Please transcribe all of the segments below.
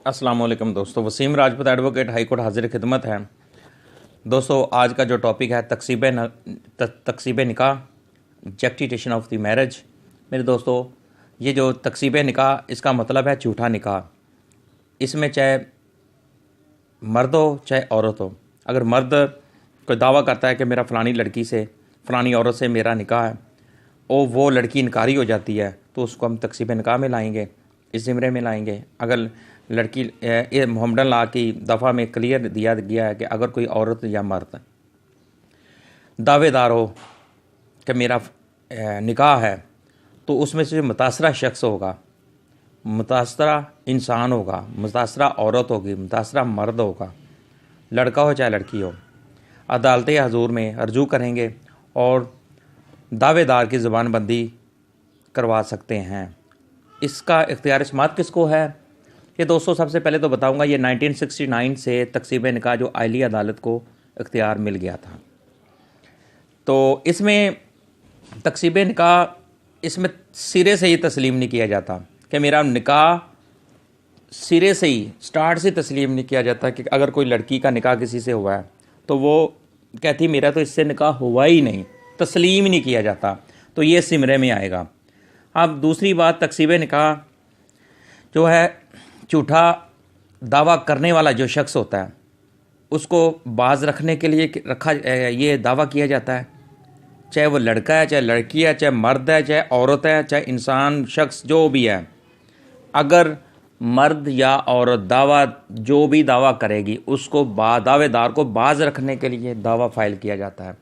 अस्सलाम वालेकुम दोस्तों, Wasim Rajput advocate high court हाजिर खिदमत है। दोस्तों आज का जो टॉपिक है तकसीब निकाह, जैक्टिटेशन ऑफ द मैरिज। मेरे दोस्तों, ये जो तकसीब निकाह इसका मतलब है झूठा निकाह। इसमें चाहे मर्द हो चाहे औरत हो, अगर मर्द कोई दावा करता है कि मेरा फ़लानी लड़की से फ़लानी औरत से मेरा निकाह है और वो लड़की इनकारी हो जाती है तो उसको हम तकसीब निकाह में लाएंगे, इस ज़िमरे में लाएंगे। अगर लड़की मोहम्मदन ला की दफ़ा में क्लियर दिया गया है कि अगर कोई औरत या मर्द दावेदार हो कि मेरा निकाह है तो उसमें से मुतासरा शख्स होगा, मुतासरा इंसान होगा, मुतासरा औरत होगी, मुतासरा मर्द होगा, लड़का हो चाहे लड़की हो, अदालत हजूर में अर्जू करेंगे और दावेदार की ज़बानबंदी करवा सकते हैं। इसका इख्तियार समात किसको है? ये दोस्तों सबसे पहले तो बताऊंगा, ये 1969 से तकसीब निकाह जो आईली अदालत को इख्तियार मिल गया था। तो इसमें तकसीब निकाह इसमें सिरे से ही तस्लीम नहीं किया जाता कि मेरा निकाह, सिरे से ही स्टार्ट से तस्लीम नहीं किया जाता कि अगर कोई लड़की का निकाह किसी से हुआ है तो वो कहती मेरा तो इससे निकाह हुआ ही नहीं, तस्लीम ही नहीं किया जाता, तो ये सिमरे में आएगा। अब दूसरी बात, तकसीब निकाह जो है झूठा दावा करने वाला जो शख्स होता है उसको बाज रखने के लिए ये दावा किया जाता है, चाहे वो लड़का है, चाहे लड़की है, चाहे मर्द है, चाहे औरत है, चाहे इंसान शख्स जो भी है। अगर मर्द या औरत जो भी दावा करेगी उसको दावेदार को बाज रखने के लिए दावा फाइल किया जाता है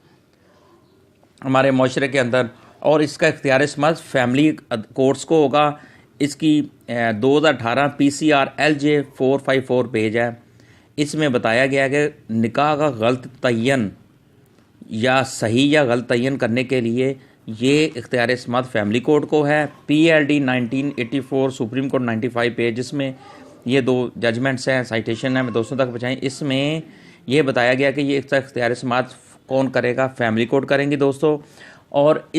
हमारे माशरे के अंदर। और इसका इख्तियार समात फैमिली कोर्ट्स को होगा। इसकी 2018 PCR LJ 454 पेज है। इसमें बताया गया कि निकाह का गलत तयन या सही या गलत तयन करने के लिए ये इख्तियार समात फैमिली कोर्ट को है। PLD 1984 सुप्रीम कोर्ट 95 पेज, जिसमें ये 2 जजमेंट्स हैं, साइटेशन है, मैं दोस्तों तक पहुँचाएँ। इसमें यह बताया गया कि ये इख्तियार समात कौन करेगा? फैमिली कोर्ट करेंगी दोस्तों। और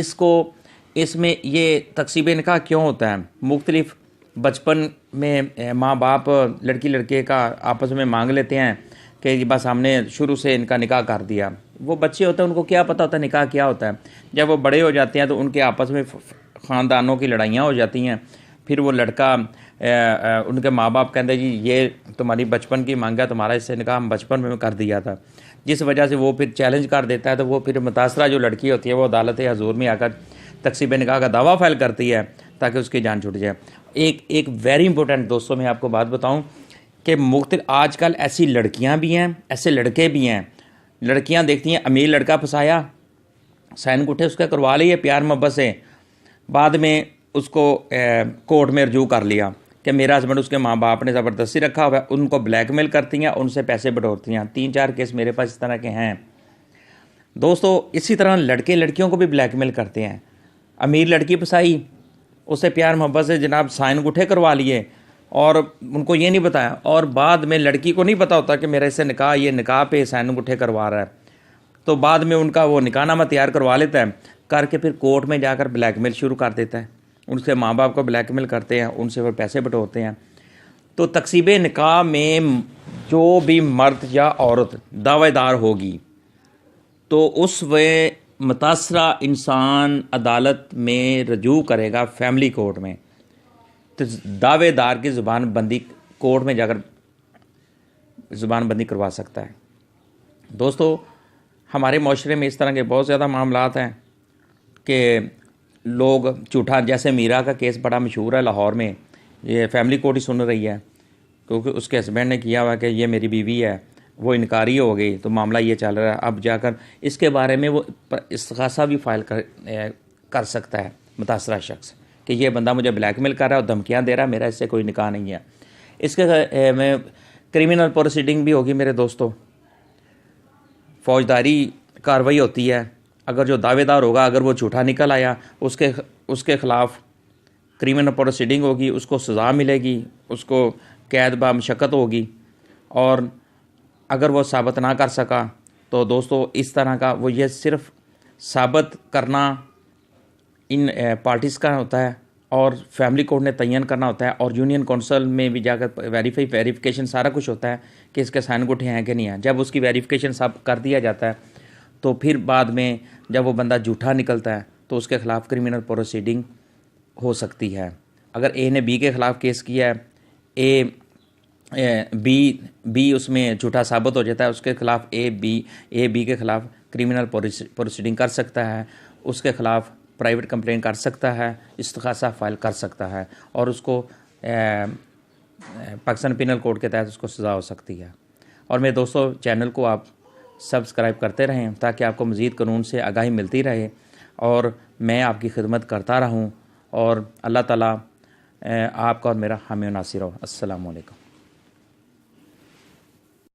इसमें ये तकसीब निकाह क्यों होता है? मुख्तलिफ बचपन में माँ बाप लड़की लड़के का आपस में मांग लेते हैं कि बस हमने शुरू से इनका निकाह कर दिया। वो बच्चे होते हैं, उनको क्या पता होता है निकाह क्या होता है। जब वो बड़े हो जाते हैं तो उनके आपस में ख़ानदानों की लड़ाइयाँ हो जाती हैं। फिर वो लड़का उनके माँ बाप कहते हैं जी ये तुम्हारी बचपन की मांग है, तुम्हारा इससे निकाह हम बचपन में कर दिया था, जिस वजह से वो फिर चैलेंज कर देता है। तो वो फिर मुतासरा जो लड़की होती है वो अदालत हजूर में आकर तकसीब निकाह का दावा फाइल करती है ताकि उसकी जान छूट जाए। एक वेरी इंपॉर्टेंट दोस्तों मैं आपको बात बताऊं कि मुख्तलिफ आजकल ऐसी लड़कियां भी हैं, ऐसे लड़के भी हैं। लड़कियां देखती हैं अमीर लड़का फंसाया, साइन गुठे उसका करवा लिए प्यार मोहब्बत से, बाद में उसको कोर्ट में रजू कर लिया कि मेरा हस्बैंड, उसके माँ बाप ने ज़बरदस्ती रखा हुआ है, उनको ब्लैकमेल करती हैं, उनसे पैसे बटोरती हैं। 3-4 केस मेरे पास इस तरह के हैं दोस्तों। इसी तरह लड़के लड़कियों को भी ब्लैकमेल करते हैं। अमीर लड़की फंसाई, उससे प्यार मोहब्बत से जनाब साइन गुठे करवा लिए और उनको ये नहीं बताया, और बाद में लड़की को नहीं पता होता कि मेरा इससे निकाह, ये निकाह पे साइन गुठे करवा रहा है। तो बाद में उनका वो निकाहनामा तैयार करवा लेता है, करके फिर कोर्ट में जाकर ब्लैकमेल शुरू कर देता है। उनसे माँ बाप को ब्लैकमेल करते हैं, उनसे फिर पैसे बटोरते हैं। तो तकसीब निकाह में जो भी मर्द या औरत दावेदार होगी तो उस वे मुतासरा इंसान अदालत में रजू करेगा फैमिली कोर्ट में, तो दावेदार की ज़ुबानबंदी कोर्ट में जाकर ज़ुबानबंदी करवा सकता है। दोस्तों हमारे माशरे में इस तरह के बहुत ज़्यादा मामलात हैं कि लोग झूठा, जैसे मीरा का केस बड़ा मशहूर है लाहौर में, ये फैमिली कोर्ट ही सुन रही है क्योंकि उसके हस्बैंड ने किया हुआ कि ये मेरी बीवी है, वो इनकारी हो गई, तो मामला ये चल रहा है। अब जाकर इसके बारे में वो इस्तिग़ासा भी फाइल कर सकता है मुतासरा शख्स कि ये बंदा मुझे ब्लैकमेल कर रहा है और धमकियाँ दे रहा है, मेरा इससे कोई निकाह नहीं है। इसके में क्रिमिनल प्रोसीडिंग भी होगी मेरे दोस्तों, फौजदारी कार्रवाई होती है। अगर जो दावेदार होगा, अगर वो झूठा निकल आया, उसके ख़िलाफ़ क्रिमिनल प्रोसीडिंग होगी, उसको सज़ा मिलेगी, उसको कैद बामशक्कत होगी। और अगर वो साबित ना कर सका तो दोस्तों इस तरह का वो ये सिर्फ साबित करना इन पार्टीज़ का होता है और फैमिली कोर्ट ने तयन करना होता है, और यूनियन काउंसिल में भी जाकर वेरिफिकेशन सारा कुछ होता है कि इसके साइन अंगूठे हैं कि नहीं हैं। जब उसकी वेरिफिकेशन सब कर दिया जाता है तो फिर बाद में जब वो बंदा झूठा निकलता है तो उसके ख़िलाफ़ क्रिमिनल प्रोसीडिंग हो सकती है। अगर ए ने बी के ख़िलाफ़ केस किया है, बी उसमें झूठा साबित हो जाता है, उसके ख़िलाफ़ ए बी के ख़िलाफ़ क्रिमिनल प्रोसीडिंग कर सकता है, उसके ख़िलाफ़ प्राइवेट कंप्लेंट कर सकता है, इस्तिग़ासा फाइल कर सकता है, और उसको पाकिस्तान पिनल कोड के तहत उसको सज़ा हो सकती है। और मेरे दोस्तों, चैनल को आप सब्सक्राइब करते रहें ताकि आपको मज़ीद कानून से आगाही मिलती रहे और मैं आपकी खिदमत करता रहूं, और अल्लाह ताला आपका और मेरा हामी नासिर हो। अस्सलामु अलैकुम।